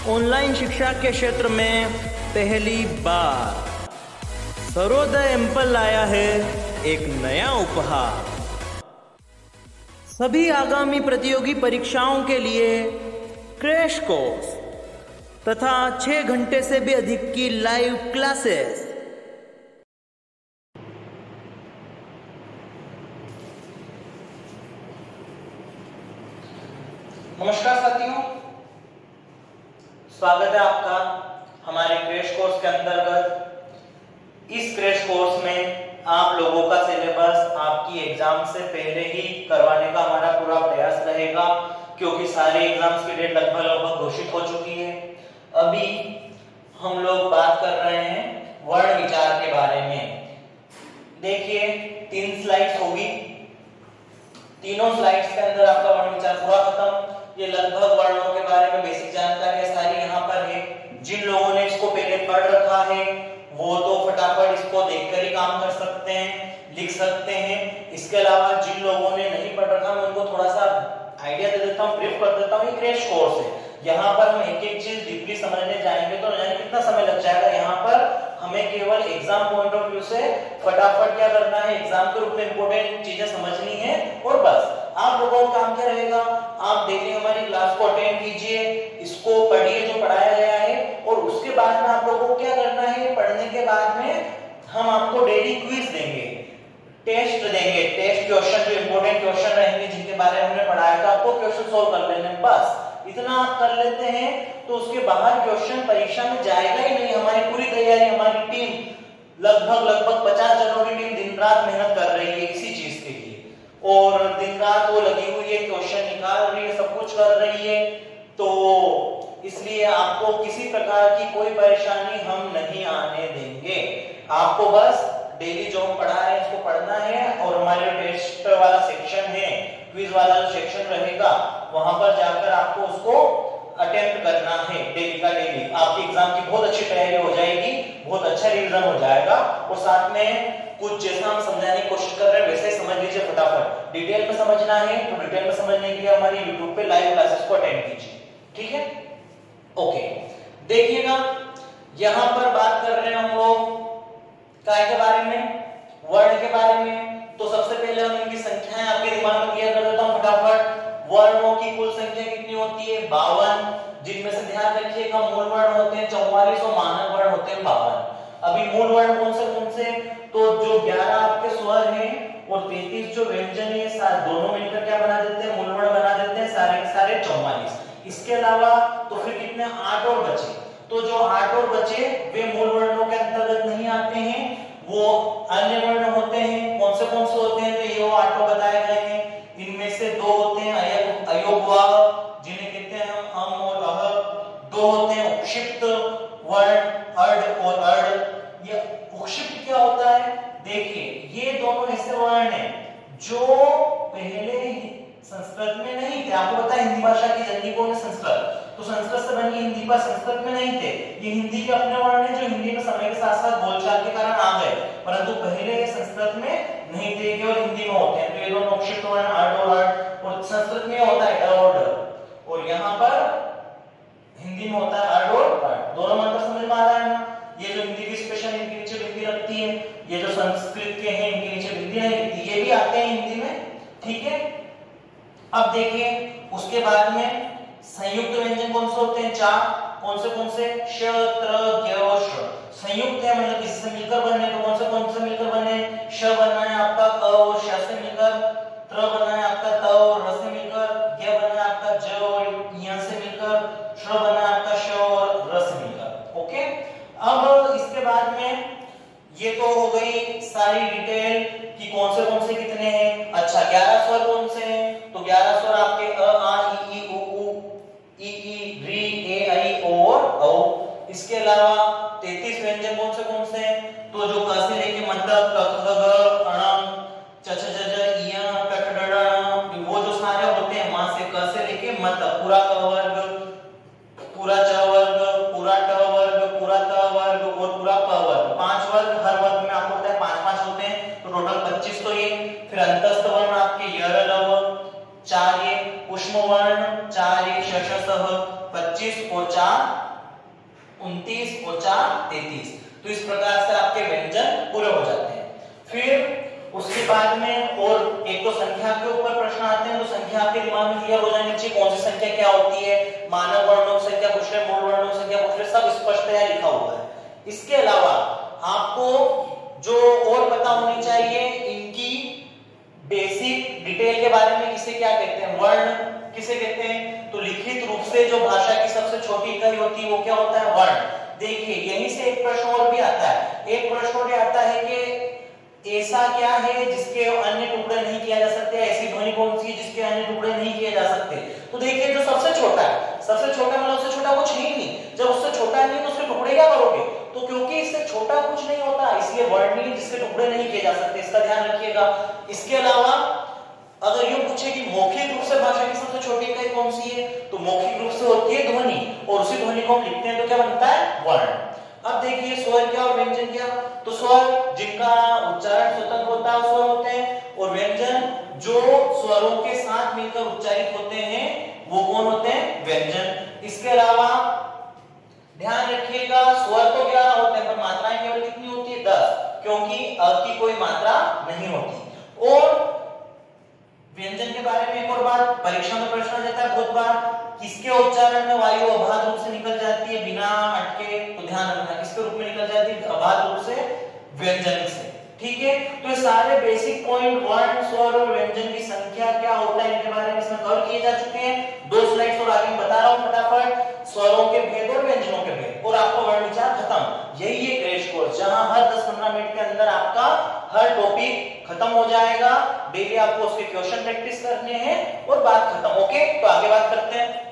Online शिक्षा के क्षेत्र में पहली बार सर्वोदय एम्पल लाया है एक नया उपहार। सभी आगामी प्रतियोगी परीक्षाओं के लिए क्रैश कोर्स तथा 6 घंटे से भी अधिक की लाइव क्लासेस। नमस्कार साथियों, स्वागत है आपका हमारे क्रैश कोर्स के अंतर्गत। इस क्रैश कोर्स में आप लोगों का सिलेबस आपकी एग्जाम से पहले ही करवाने का हमारा पूरा प्रयास रहेगा, क्योंकि सारे एग्जाम्स की डेट लगभग घोषित हो चुकी है। अभी हम लोग बात कर रहे हैं वर्ण विचार के बारे में। देखिए 3 स्लाइड्स होगी, तीनों स्लाइड्स के अंदर आपका वर्ण विचार पूरा खत्म। ये लगभग वर्णों के बारे में बेसिक जानकारी सारी यहाँ पर है। जिन लोगों ने इसको पहले पढ़ रखा है वो तो फटाफट इसको देखकर ही काम कर सकते हैं, लिख सकते हैं। इसके अलावा जिन लोगों ने नहीं पढ़ रखा, मैं उनको थोड़ा सा आइडिया दे देता हूँ, ब्रीफ कर देता हूँ। ये क्रैश कोर्स है, यहाँ पर हम एक एक चीज डीपली समझने जाएंगे तो जाने कितना समय लग जाएगा। यहाँ पर हमें केवल एग्जाम पॉइंट ऑफ व्यू से फटाफट क्या करना है, एग्जाम के रूप में इंपॉर्टेंट चीजें समझनी है और बस। आप लोगों का काम क्या रहेगा, आप डेली हमारी क्लास को अटेंड कीजिए, इसको पढ़िए जो पढ़ाया गया है, और उसके बाद में आप लोगों को क्या करना है, पढ़ने के बाद में हम आपको डेली क्विज देंगे, टेस्ट देंगे, टेस्ट क्वेश्चन जो इंपॉर्टेंट क्वेश्चन रहेंगे जिनके बारे में हमने पढ़ाया था, आपको क्वेश्चन सोल्व कर लेने। बस इतना आप कर लेते हैं तो उसके बाहर क्वेश्चन परीक्षा में जाएगा ही नहीं। हमारी पूरी तैयारी, हमारी टीम लगभग 50 जनों की टीम दिन रात मेहनत कर रही है इसी चीज के लिए, और दिन रात वो लगी हुई है, क्वेश्चन निकाल रही है, सब कुछ कर रही है। तो इसलिए आपको किसी प्रकार की कोई परेशानी हम नहीं आने देंगे। आपको बस डेली जो हम पढ़ा रहे हैं इसको पढ़ना है, और हमारे टेस्ट वाला सेक्शन है, क्विज वाला जो सेक्शन रहेगा वहां पर जाकर आपको उसको अटेम्प्ट करना है डेली का डेली। आपकी एग्जाम की बहुत अच्छी तैयारी हो जाएगी, बहुत अच्छा रिवीजन हो जाएगा, और साथ में कुछ जैसा हम समझाने की कोशिश कर रहे हैं वैसे ही समझ लीजिए फटाफट। डिटेल में समझना है तो डिटेल में समझने के लिए हमारी YouTube पे लाइव क्लासेस को अटेंड कीजिए, ठीक है? ओके, देखिएगा यहां पर बात कर रहे हैं हम लोग काय के बारे में, वर्ण के बारे में। तो सबसे पहले हम इनकी संख्याएं आपके दिमाग में क्लियर कर देता हूं फटाफट। वर्णों की कुल संख्या कितनी होती है? 52, जिनमें से ध्यान रखिएगा मूल वर्ण होते हैं 44 और मानक वर्ण होते हैं 52। अभी मूल वर्ण कौन से? तो जो 11 आपके स्वर हैं और 33 जो व्यंजन है, सारे दोनों मिलकर क्या बना देते हैं, मूल वर्ण बना देते हैं, सारे के सारे 44। इसके अलावा तो फिर कितने 8 और बचे। तो जो 8 और बचे वे मूल वर्णों के अंतर्गत नहीं आते हैं, वो अन्य वर्ण होते हैं। कौन से होते हैं? तो ये 8 बताए गए हैं। इनमें से 2 होते हैं अयोगवाह, जिन्हें कहते हैं हम अम और अह। 2 होते हैं उपक्षिप्त वर्ण, अर्ध और अर्ध। ये उपक्षिप्त क्या होता है? देखिए ये दोनों ऐसे वर्ण हैं जो पहले संस्कृत में नहीं थे। आपको पता है हिंदी भाषा की जननी कौन है? संस्कृत। तो संस्कृत से बनी हिंदी पर संस्कृत में नहीं थे। ये हिंदी के अपने वर्ण हैं जो हिंदी में समय के साथ साथ बोलचाल के कारण आ गए, परंतु पहले ये संस्कृत में नहीं थे, केवल हिंदी में होते हैं। तो ये दोनों उपक्षिप्त वर्ण अर्ध और अर्ध, और संस्कृत में होता है ड और ड, और यहाँ पर हिंदी में होता है अर्ध और अर्ध। दोनों में अंतर समझ में आ रहा है ना? ये जो हिंदी की स्पेशल इनके नीचे बिंदी लगती है, ये जो संस्कृत के हैं इनके नीचे बिंदी नहीं लगती, ये भी आते हैं हिंदी में, ठीक है? अब देखिए उसके बाद में संयुक्त व्यंजन कौन से होते हैं? 4। कौन से? श, त्र, ज्ञ, श। संयुक्त है मतलब इससे मिलकर बने। तो कौन से मिलकर बने? श बना है आपका क और श से मिलकर, त्र बना है आपका त और र से मिलकर, ज्ञ बना है आपका ज और य से मिलकर, श बना है आपका श और र से मिलकर। ओके, अब इसके बाद में ये तो हो गई सारी डिटेल कि कौन से कितने हैं। अच्छा, 11 स्वर कौन से हैं? तो 11 स्वर आपके अ, आ, इ, उ, ई, री, ए, आई और औ। इसके अलावा 33 व्यंजन कौन से हैं? तो जो क से लेके मत तक, क, ख, ग, ण, च, छ, ज, इ, ट, ठ, ड, ढ, वो जो सारे होते हैं वहां से क से लेके मत तक, पूरा क वर्ग, पूरा च वर्ग, पूरा ट वर्ग, पूरा त वर्ग और पूरा प वर्ग। 5 वर्ग, हर वर्ग में आपको पता है 5-5 होते हैं, तो टोटल 25 तो ये। फिर अंतस्थ वर्ण आपके य, र, ल, 4 ये उष्म वर्ण, 4 ये श, श, स, 25 25 और 4 29 और 4 33। तो इस प्रकार से आपके व्यंजन पूरे हो जाते हैं। फिर उसके बाद में और एक तो संख्या के ऊपर प्रश्न आते हैं, तो संख्या आपके दिमाग में क्लियर हो जानी चाहिए, कौन सी संख्या क्या होती है, मानव वर्णों की संख्या पूछ रहे, मूल वर्णों की संख्या पूछ रहे, सब स्पष्टतया लिखा हुआ है। इसके अलावा आपको जो और पता होनी चाहिए, इनकी बेसिक डिटेल के बारे में, किसे क्या कहते हैं, वर्ण किसे कहते हैं। तो लिखित रूप से जो भाषा की सबसे छोटी इकाई होती है वो क्या होता है, वर्ण। देखिए यहीं से एक प्रश्न और भी आता है, एक प्रश्न और आता है कि ऐसा क्या है जिसके अन्य टुकड़े नहीं किया जा सकते, ऐसी ध्वनि कौन सी है जिसके अन्य टुकड़े नहीं किए जा सकते। तो देखिए जो सबसे छोटा है, सबसे छोटा मतलब उससे छोटा कुछ ही नहीं, जब उससे छोटा नहीं तो उसके टुकड़े क्या करोगे, तो क्योंकि इससे छोटा कुछ नहीं होता इसलिए वर्ण नहीं जिसके टुकड़े नहीं किए जा सकते, इसका ध्यान रखिएगा। इसके अलावा अगर यूं पूछे कि मौखिक रूप से भाषा की सबसे छोटी इकाई कौन सी है, तो मौखिक रूप से होती है ध्वनि, और उसी ध्वनि को हम लिखते हैं तो क्या बनता है, वर्ण। अब देखिए स्वर क्या और व्यंजन क्या। तो स्वर जिनका उच्चारण स्वतंत्र होता है स्वर होते हैं, और व्यंजन जो स्वरों के साथ मिलकर उच्चारित होते हैं वो कौन होते हैं, व्यंजन। इसके अलावा ध्यान रखिएगा स्वर तो 11 होते हैं पर मात्राएं केवल कितनी होती है, 10, क्योंकि अ की कोई मात्रा नहीं होती। और व्यंजन के बारे में एक और बात, परीक्षा में प्रश्न आ जाता है बहुत बार, किसके उच्चारण में वायु अबाध रूप से निकल जाती है बिना अटके, तो ध्यान रखना किसके रूप में निकल जाती है, अबाध रूप से, व्यंजन से। ठीक है, तो ये सारे बेसिक पॉइंट वर्ण, स्वर और व्यंजन की संख्या क्या होता है इनके बारे में इसमें कवर किए जा चुके हैं। 2 स्लाइड्स और आगे बता रहा हूं फटाफट, स्वरों के भेद और व्यंजनों के भेद, और आपका वर्ण विचार खत्म। यही है क्रैश कोर्स जहां हर 10-15 मिनट के अंदर आपका हर टॉपिक खत्म हो जाएगा। डेली आपको उसके क्वेश्चन प्रैक्टिस करने हैं और बात खत्म। ओके, तो आगे बात करते हैं।